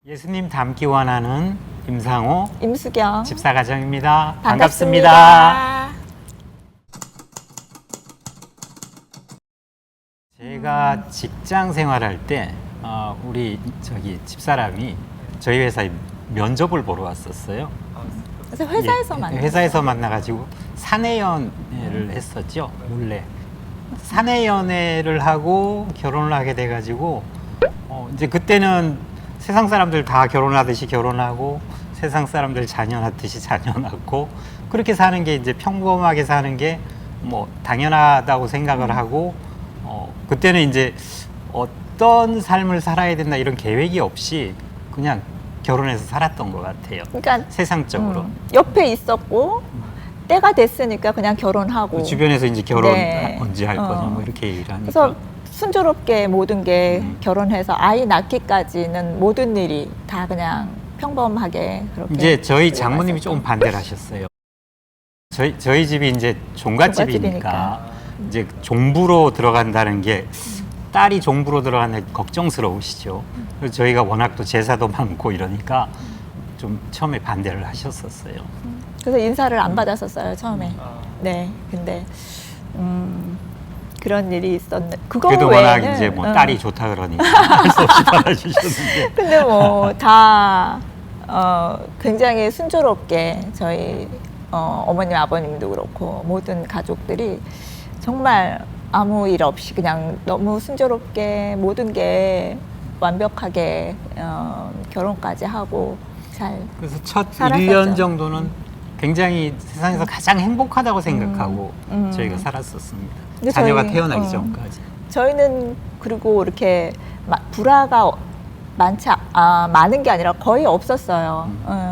예수님 닮기 원하는 임상호 임수경 집사가정입니다. 반갑습니다. 제가 직장 생활할 때 우리 집사람이 저희 회사에 면접을 보러 왔었어요. 그래서 회사에서 만났어요. 회사에서 만나가지고 사내 연애를 했었죠. 몰래 사내 연애를 하고 결혼을 하게 돼가지고 이제 그때는 세상 사람들 다 결혼하듯이 결혼하고 세상 사람들 자녀 낳듯이 자녀 낳고 그렇게 사는 게 이제 평범하게 사는 게 뭐 당연하다고 생각을 하고 그때는 이제 어떤 삶을 살아야 된다 이런 계획이 없이 그냥 결혼해서 살았던 것 같아요. 그러니까 세상적으로 옆에 있었고 때가 됐으니까 그냥 결혼하고 주변에서 이제 결혼 네. 언제 할 거냐 뭐 이렇게 얘기를 하니까 그래서 순조롭게 모든 게 결혼해서 아이 낳기까지는 모든 일이 다 그냥 평범하게 그렇게 이제 저희 장모님이 들어갔었죠. 조금 반대를 하셨어요. 저희 집이 이제 종갓집이니까 종갓집이니까. 이제 종부로 들어간다는 게 딸이 종부로 들어가는 게 걱정스러우시죠. 그래서 저희가 워낙 또 제사도 많고 이러니까 좀 처음에 반대를 하셨었어요. 그래서 인사를 안 받았었어요 처음에. 네, 근데 그런 일이 있었는데 그거 그래도 외에는 워낙 이제 뭐 딸이 좋다 그러니까 할 수 없이 받아주셨는데 근데 뭐 다 굉장히 순조롭게 저희 어머님 아버님도 그렇고 모든 가족들이 정말 아무 일 없이 그냥 너무 순조롭게 모든 게 완벽하게 결혼까지 하고 잘 그래서 첫 살았었죠. 1년 정도는 굉장히 세상에서 가장 행복하다고 생각하고 저희가 살았었습니다. 근데 자녀가 저희- 태어나기 전까지. 저희는 그리고 이렇게 불화가 많은 게 아니라 거의 없었어요.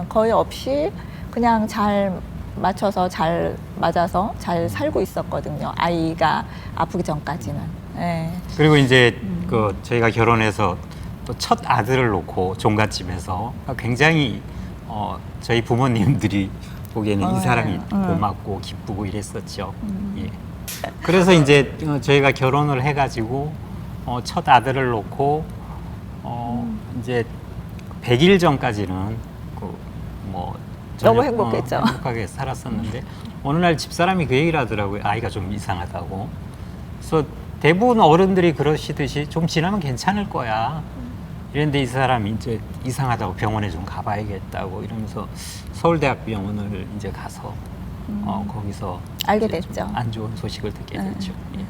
거의 없이 그냥 잘 맞춰서 잘 맞아서 잘 살고 있었거든요. 아이가 아프기 전까지는. 네. 그리고 이제 그 저희가 결혼해서 또 첫 아들을 놓고 종갓집에서 굉장히 저희 부모님들이 보기에는 이 사람이 고맙고 기쁘고 이랬었죠. 예. 그래서 이제 저희가 결혼을 해가지고 첫 아들을 놓고 이제 100일 전까지는 뭐 너무 행복했죠. 행복하게 살았었는데 어느 날 집사람이 그 얘기를 하더라고요. 아이가 좀 이상하다고. 그래서 대부분 어른들이 그러시듯이 좀 지나면 괜찮을 거야. 이랬는데 이 사람이 이제 이상하다고 병원에 좀 가봐야겠다고 이러면서 서울대학병원을 이제 가서 거기서 알게 이제 됐죠. 좀 안 좋은 소식을 듣게 됐죠. 예.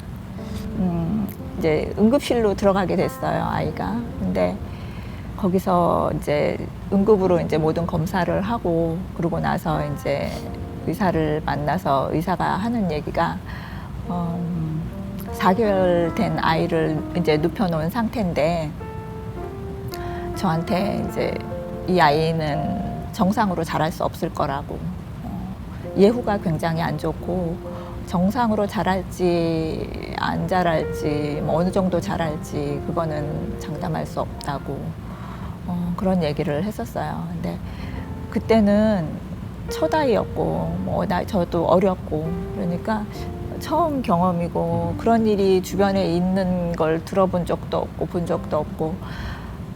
이제 응급실로 들어가게 됐어요, 아이가. 근데 거기서 이제 응급으로 이제 모든 검사를 하고 그러고 나서 이제 의사를 만나서 의사가 하는 얘기가 4개월 된 아이를 이제 눕혀놓은 상태인데 저한테 이제 이 아이는 정상으로 자랄 수 없을 거라고 예후가 굉장히 안 좋고 정상으로 자랄지 안 자랄지 뭐 어느 정도 자랄지 그거는 장담할 수 없다고 그런 얘기를 했었어요. 근데 그때는 첫 아이였고 뭐 저도 어렸고 그러니까 처음 경험이고 그런 일이 주변에 있는 걸 들어본 적도 없고 본 적도 없고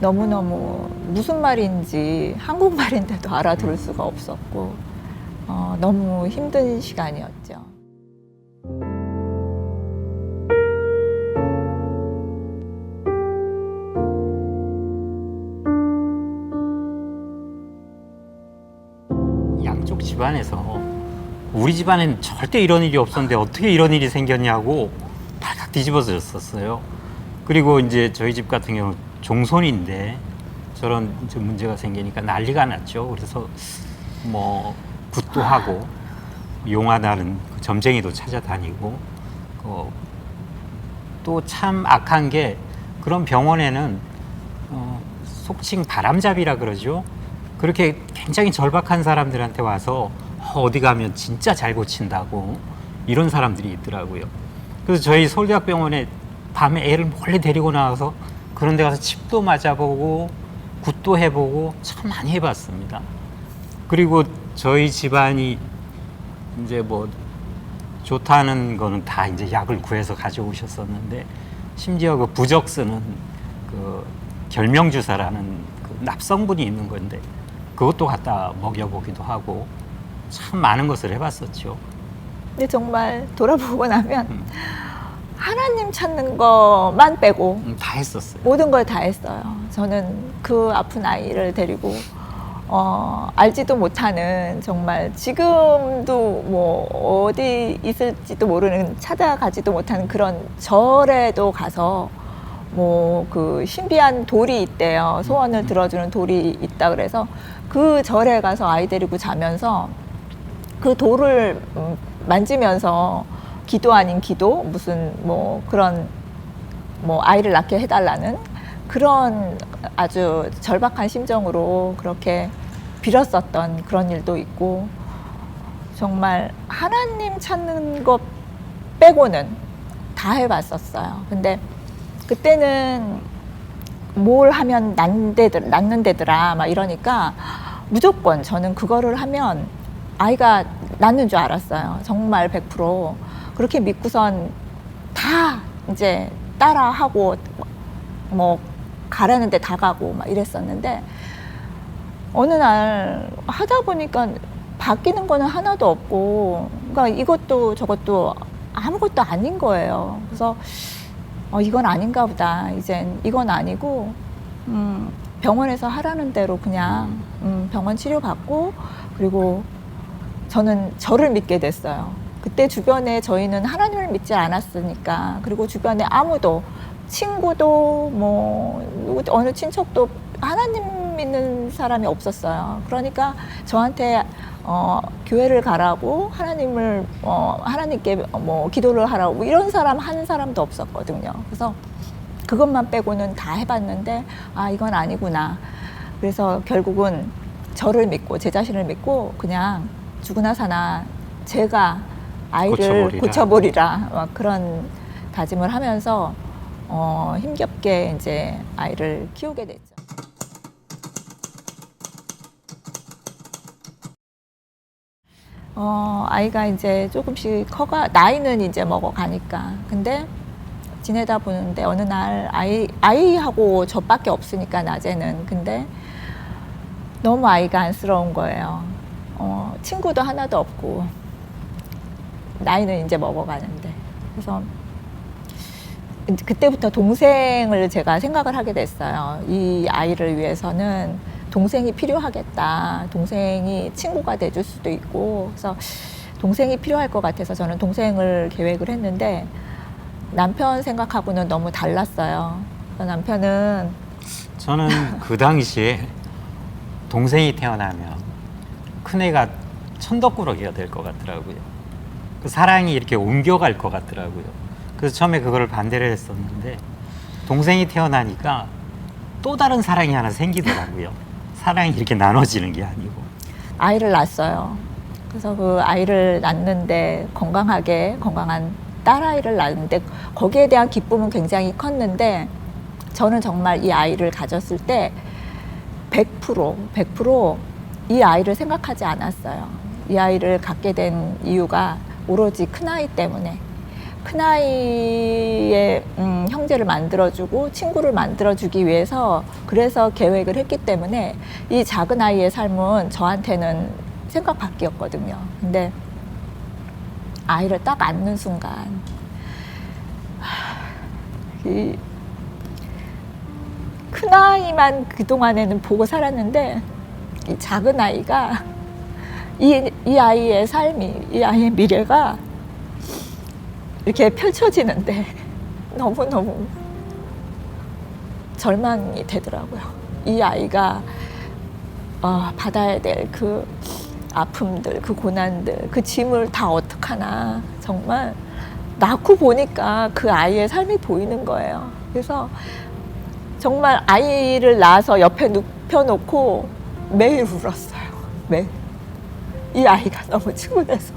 너무너무 무슨 말인지 한국말인데도 알아들을 수가 없었고 너무 힘든 시간이었죠. 양쪽 집안에서 우리 집안에는 절대 이런 일이 없었는데 어떻게 이런 일이 생겼냐고 발칵 뒤집어졌었어요. 그리고 이제 저희 집 같은 경우는 종손인데 저런 이제 문제가 생기니까 난리가 났죠. 그래서 뭐 굿도 하고 용하다는 그 점쟁이도 찾아다니고 또 참 악한 게 그런 병원에는 속칭 바람잡이라 그러죠. 그렇게 굉장히 절박한 사람들한테 와서 어디 가면 진짜 잘 고친다고 이런 사람들이 있더라고요. 그래서 저희 서울대학병원에 밤에 애를 몰래 데리고 나와서 그런 데 가서 칩도 맞아보고 굿도 해보고 참 많이 해봤습니다. 그리고 저희 집안이 이제 뭐 좋다는 거는 다 이제 약을 구해서 가져오셨었는데 심지어 그 부적 쓰는 그 결명주사라는 그 납성분이 있는 건데 그것도 갖다 먹여보기도 하고 참 많은 것을 해봤었죠. 근데 정말 돌아보고 나면 음. 하나님 찾는 것만 빼고 다 했었어요. 모든 걸 다 했어요. 저는 그 아픈 아이를 데리고 알지도 못하는, 정말 지금도 뭐 어디 있을지도 모르는, 찾아가지도 못하는 그런 절에도 가서 뭐 그 신비한 돌이 있대요. 소원을 들어주는 돌이 있다 그래서 그 절에 가서 아이 데리고 자면서 그 돌을 만지면서 기도 아닌 기도, 무슨 뭐 그런 뭐 아이를 낳게 해달라는 그런 아주 절박한 심정으로 그렇게 빌었었던 그런 일도 있고, 정말 하나님 찾는 것 빼고는 다 해봤었어요. 근데 그때는 뭘 하면 낫는데더라 막 이러니까 무조건 저는 그거를 하면 아이가 낫는 줄 알았어요. 정말 100% 그렇게 믿고선 다 이제 따라하고 뭐 가라는 데 다 가고 막 이랬었는데, 어느 날 하다 보니까 바뀌는 거는 하나도 없고, 그러니까 이것도 저것도 아무것도 아닌 거예요. 그래서 이건 아닌가 보다. 이젠 이건 아니고 병원에서 하라는 대로 그냥 병원 치료받고, 그리고 저는 저를 믿게 됐어요. 그때 주변에 저희는 하나님을 믿지 않았으니까, 그리고 주변에 아무도, 친구도 뭐 어느 친척도 하나님 믿는 사람이 없었어요. 그러니까 저한테 교회를 가라고, 하나님을 하나님께 뭐 기도를 하라고, 이런 사람 한 사람도 없었거든요. 그래서 그것만 빼고는 다 해봤는데 이건 아니구나. 그래서 결국은 저를 믿고 제 자신을 믿고 그냥 죽으나 사나 제가 아이를 고쳐보리라 막 그런 다짐을 하면서 힘겹게 이제 아이를 키우게 됐죠. 아이가 이제 조금씩 나이는 이제 먹어가니까. 근데 지내다 보는데 어느 날 아이하고 저밖에 없으니까 낮에는. 근데 너무 아이가 안쓰러운 거예요. 친구도 하나도 없고 나이는 이제 먹어가는데. 그래서 그때부터 동생을 제가 생각을 하게 됐어요. 이 아이를 위해서는 동생이 필요하겠다. 동생이 친구가 돼줄 수도 있고. 그래서 동생이 필요할 것 같아서 저는 동생을 계획을 했는데, 남편 생각하고는 너무 달랐어요. 남편은 저는 그 당시에 동생이 태어나면 큰애가 천덕꾸러기가 될 것 같더라고요. 그 사랑이 이렇게 옮겨갈 것 같더라고요. 그래서 처음에 그거를 반대를 했었는데, 동생이 태어나니까 또 다른 사랑이 하나 생기더라고요. 사랑이 이렇게 나눠지는 게 아니고. 아이를 낳았어요. 그래서 그 아이를 낳는데 건강한 딸아이를 낳는데 거기에 대한 기쁨은 굉장히 컸는데, 저는 정말 이 아이를 가졌을 때 100% 이 아이를 생각하지 않았어요. 이 아이를 갖게 된 이유가 오로지 큰아이 때문에, 큰아이의 형제를 만들어주고 친구를 만들어주기 위해서, 그래서 계획을 했기 때문에 이 작은 아이의 삶은 저한테는 생각 밖이었거든요. 근데 아이를 딱 안는 순간 이 큰아이만 그동안에는 보고 살았는데, 이 작은 아이가 이 아이의 삶이, 이 아이의 미래가 이렇게 펼쳐지는데 너무너무 절망이 되더라고요. 이 아이가 받아야 될 그 아픔들, 그 고난들, 그 짐을 다 어떡하나. 정말 낳고 보니까 그 아이의 삶이 보이는 거예요. 그래서 정말 아이를 낳아서 옆에 눕혀놓고 매일 울었어요. 매일. 이 아이가 너무 친구돼서.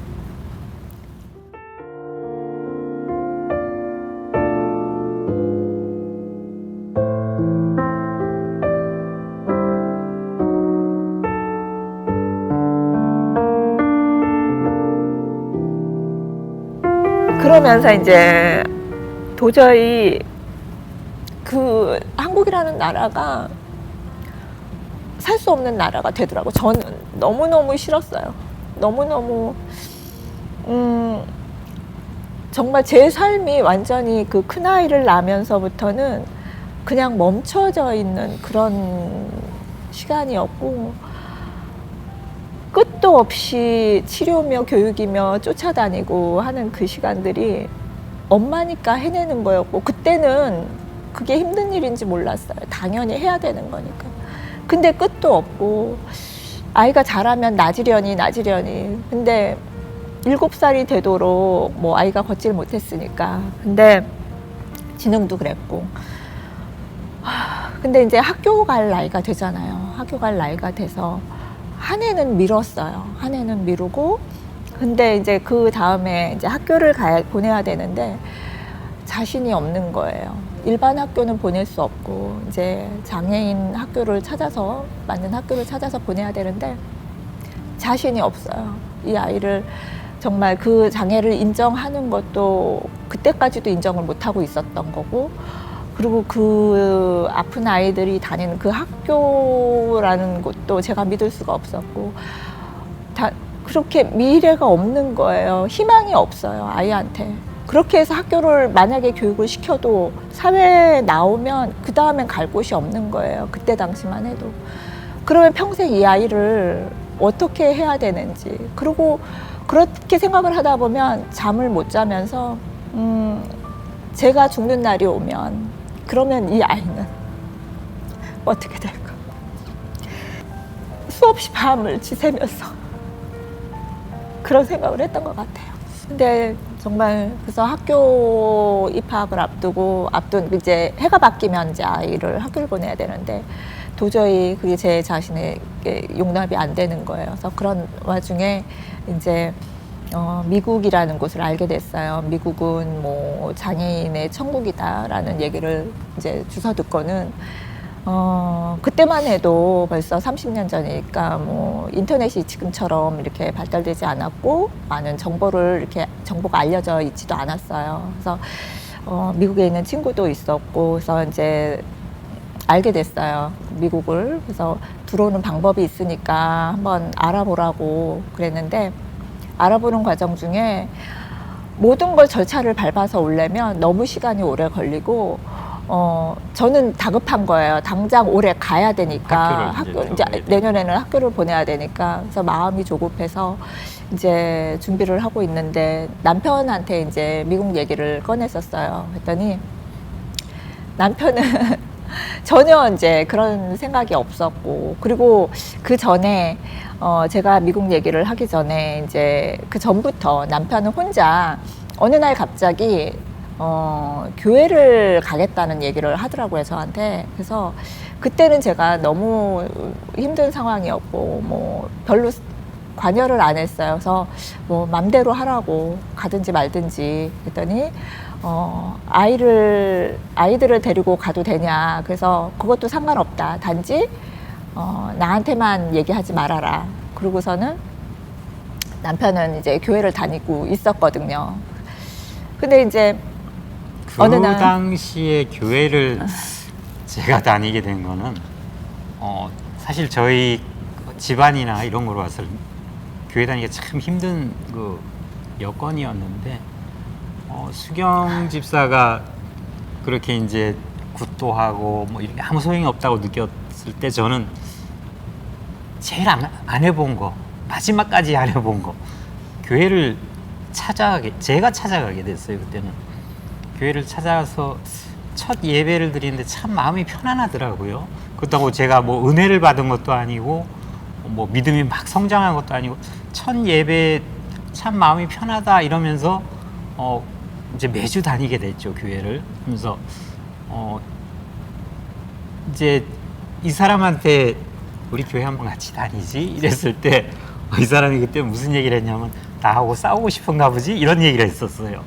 그러면서 이제 도저히 그 한국이라는 나라가 살 수 없는 나라가 되더라고. 저는 너무너무 싫었어요. 너무너무 정말 제 삶이 완전히 그 큰아이를 낳으면서부터는 그냥 멈춰져 있는 그런 시간이었고, 끝도 없이 치료며 교육이며 쫓아다니고 하는 그 시간들이 엄마니까 해내는 거였고, 그때는 그게 힘든 일인지 몰랐어요. 당연히 해야 되는 거니까. 근데 끝도 없고, 아이가 자라면 나지려니. 근데 7살이 되도록 뭐 아이가 걷질 못했으니까. 근데 지능도 그랬고. 근데 이제 학교 갈 나이가 되잖아요. 학교 갈 나이가 돼서 한 해는 미루고, 근데 이제 그 다음에 이제 학교를 보내야 되는데 자신이 없는 거예요. 일반 학교는 보낼 수 없고, 이제 장애인 학교를 찾아서, 맞는 학교를 찾아서 보내야 되는데 자신이 없어요. 이 아이를 정말 그 장애를 인정하는 것도 그때까지도 인정을 못하고 있었던 거고, 그리고 그 아픈 아이들이 다니는 그 학교라는 곳도 제가 믿을 수가 없었고, 그렇게 미래가 없는 거예요. 희망이 없어요, 아이한테. 그렇게 해서 학교를 만약에 교육을 시켜도 사회에 나오면 그 다음엔 갈 곳이 없는 거예요. 그때 당시만 해도. 그러면 평생 이 아이를 어떻게 해야 되는지. 그리고 그렇게 생각을 하다 보면 잠을 못 자면서 제가 죽는 날이 오면, 그러면 이 아이는 어떻게 될까? 수없이 밤을 지새면서 그런 생각을 했던 것 같아요. 근데 정말 그래서 학교 입학을 앞둔 이제 해가 바뀌면 이제 아이를 학교를 보내야 되는데 도저히 그게 제 자신에게 용납이 안 되는 거예요. 그래서 그런 와중에 이제 미국이라는 곳을 알게 됐어요. 미국은 뭐 장애인의 천국이다라는 얘기를 이제 주워 듣고는 그때만 해도 벌써 30년 전이니까 뭐 인터넷이 지금처럼 이렇게 발달되지 않았고 많은 정보가 알려져 있지도 않았어요. 그래서 미국에 있는 친구도 있었고, 그래서 이제 알게 됐어요, 미국을. 그래서 들어오는 방법이 있으니까 한번 알아보라고 그랬는데, 알아보는 과정 중에 모든 걸 절차를 밟아서 오려면 너무 시간이 오래 걸리고, 저는 다급한 거예요. 당장 올해 가야 되니까, 이제 내년에는 학교를 보내야 되니까. 그래서 마음이 조급해서 이제 준비를 하고 있는데 남편한테 이제 미국 얘기를 꺼냈었어요. 그랬더니 남편은 전혀 이제 그런 생각이 없었고, 그리고 그 전에 제가 미국 얘기를 하기 전에 이제 그 전부터 남편은 혼자 어느 날 갑자기 교회를 가겠다는 얘기를 하더라고요, 저한테. 그래서 그때는 제가 너무 힘든 상황이었고 뭐 별로 관여를 안 했어요. 그래서 뭐 맘대로 하라고, 가든지 말든지. 그랬더니 아이들을 데리고 가도 되냐. 그래서 그것도 상관없다. 단지 나한테만 얘기하지 말아라. 그러고서는 남편은 이제 교회를 다니고 있었거든요. 근데 이제 어느 날 그 당시에 교회를 제가 다니게 된 거는 사실 저희 집안이나 이런 거로 와서 교회 다니기가 참 힘든 그 여건이었는데, 수경 집사가 그렇게 이제 굿도하고 뭐 이렇게 아무 소용이 없다고 느꼈을 때, 저는 제일 안 해본 거, 마지막까지 안 해본 거, 교회를 제가 찾아가게 됐어요. 그때는 교회를 찾아서 첫 예배를 드리는데 참 마음이 편안하더라고요. 그렇다고 제가 뭐 은혜를 받은 것도 아니고 뭐 믿음이 막 성장한 것도 아니고, 첫 예배 참 마음이 편하다 이러면서 이제 매주 다니게 됐죠, 교회를. 그러면서 이제 이 사람한테 우리 교회 한번 같이 다니지 이랬을 때 이 사람이 그때 무슨 얘기를 했냐면, 나하고 싸우고 싶은가 보지 이런 얘기를 했었어요.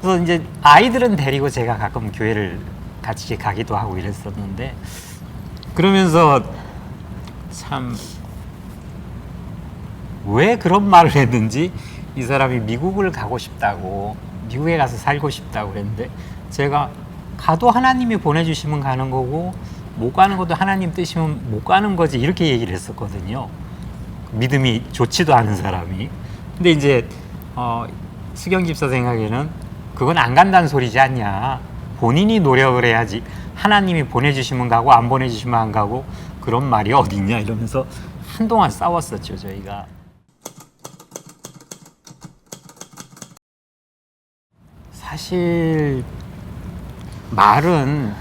그래서 이제 아이들은 데리고 제가 가끔 교회를 같이 가기도 하고 이랬었는데, 그러면서 참 왜 그런 말을 했는지, 이 사람이 미국을 가고 싶다고, 미국에 가서 살고 싶다고 그랬는데, 제가 가도 하나님이 보내주시면 가는 거고 못 가는 것도 하나님 뜻이면 못 가는 거지 이렇게 얘기를 했었거든요. 믿음이 좋지도 않은 사람이. 근데 이제 수경 집사 생각에는 그건 안 간다는 소리지 않냐. 본인이 노력을 해야지. 하나님이 보내주시면 가고 안 보내주시면 안 가고 그런 말이 어딨냐 이러면서 한동안 싸웠었죠, 저희가. 사실 말은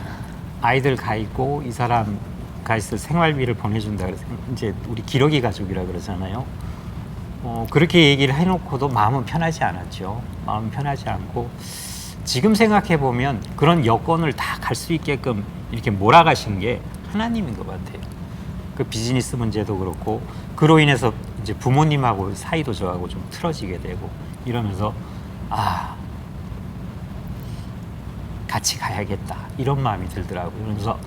아이들 가 있고 이 사람 가 있을 생활비를 보내준다 그래서 이제 우리 기러기 가족이라 그러잖아요. 그렇게 얘기를 해놓고도 마음은 편하지 않았죠. 마음은 편하지 않고 지금 생각해 보면 그런 여건을 다 갈 수 있게끔 이렇게 몰아가신 게 하나님인 것 같아요. 그 비즈니스 문제도 그렇고 그로 인해서 이제 부모님하고 사이도 저하고 좀 틀어지게 되고 이러면서 같이 가야겠다 이런 마음이 들더라고요. 그래서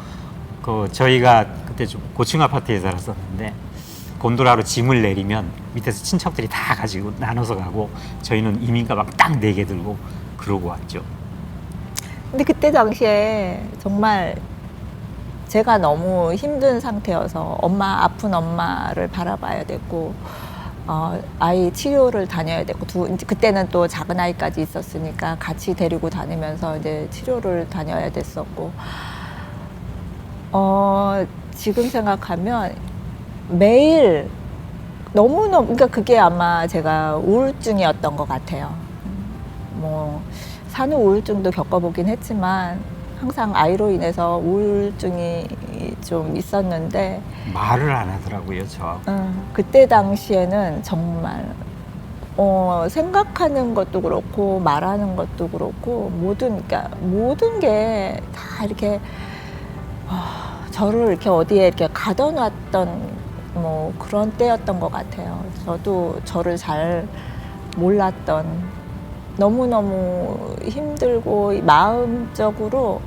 저희가 그때 좀 고층 아파트에 살았었는데 곤돌라로 짐을 내리면 밑에서 친척들이 다 가지고 나눠서 가고 저희는 이민 가방 딱 4개 들고 그러고 왔죠. 근데 그때 당시에 정말 제가 너무 힘든 상태여서 아픈 엄마를 바라봐야 됐고 아이 치료를 다녀야 됐고 그때는 또 작은 아이까지 있었으니까 같이 데리고 다니면서 이제 치료를 다녀야 됐었고 지금 생각하면 매일 너무너무 그러니까 그게 아마 제가 우울증이었던 것 같아요. 뭐 산후 우울증도 겪어보긴 했지만 항상 아이로 인해서 우울증이 좀 있었는데 말을 안 하더라고요, 그때 당시에는 정말 생각하는 것도 그렇고 말하는 것도 그렇고 모든 게 다 이렇게 저를 이렇게 어디에 이렇게 가둬놨던 뭐 그런 때였던 것 같아요. 저도 저를 잘 몰랐던 너무너무 힘들고 마음적으로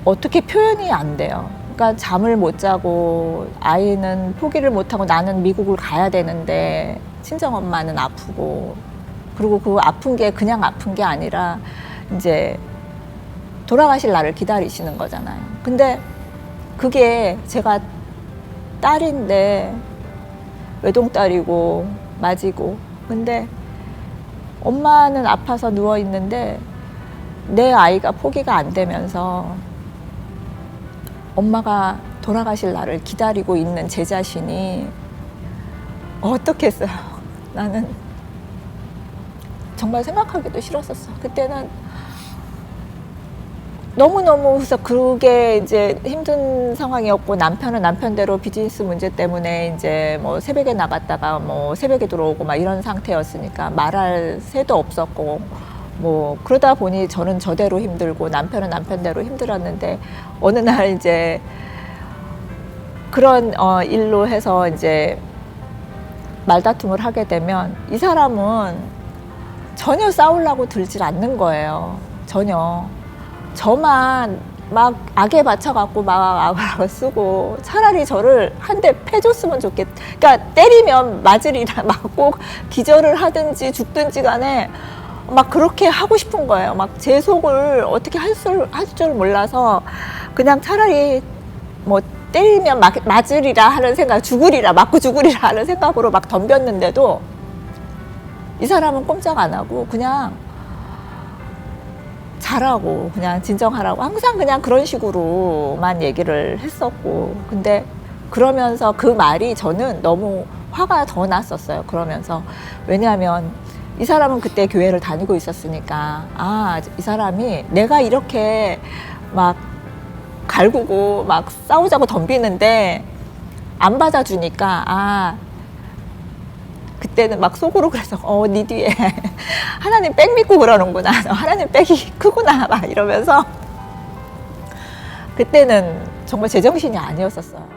어떻게 표현이 안 돼요. 그러니까 잠을 못 자고 아이는 포기를 못하고 나는 미국을 가야 되는데 친정엄마는 아프고 그리고 그 아픈 게 그냥 아픈 게 아니라 이제 돌아가실 날을 기다리시는 거잖아요. 근데 그게 제가 딸인데 외동딸이고 맞이고 근데 엄마는 아파서 누워 있는데 내 아이가 포기가 안 되면서 엄마가 돌아가실 날을 기다리고 있는 제 자신이 어떻겠어요. 나는 정말 생각하기도 싫었었어. 그때는 너무너무 그래서 그게 이제 힘든 상황이었고 남편은 남편대로 비즈니스 문제 때문에 이제 뭐 새벽에 나갔다가 뭐 새벽에 들어오고 막 이런 상태였으니까 말할 새도 없었고 뭐 그러다 보니 저는 저대로 힘들고 남편은 남편대로 힘들었는데 어느 날 이제 그런 일로 해서 이제 말다툼을 하게 되면 이 사람은 전혀 싸우려고 들질 않는 거예요. 전혀. 저만 막 악에 받쳐갖고 막 악을 쓰고 차라리 저를 한 대 패줬으면 좋겠다. 그러니까 때리면 맞으리라 막 꼭 기절을 하든지 죽든지 간에 막 그렇게 하고 싶은 거예요. 막 제 속을 어떻게 할 줄 몰라서 그냥 차라리 뭐 때리면 맞으리라 하는 생각, 죽으리라, 맞고 죽으리라 하는 생각으로 막 덤볐는데도 이 사람은 꼼짝 안 하고 그냥 잘하고 그냥 진정하라고 항상 그냥 그런 식으로만 얘기를 했었고 근데 그러면서 그 말이 저는 너무 화가 더 났었어요. 그러면서 왜냐하면 이 사람은 그때 교회를 다니고 있었으니까 이 사람이 내가 이렇게 막 갈구고 막 싸우자고 덤비는데 안 받아주니까 그때는 막 속으로 그래서 네 뒤에 하나님 백 믿고 그러는구나. 하나님 백이 크구나 막 이러면서 그때는 정말 제정신이 아니었었어요.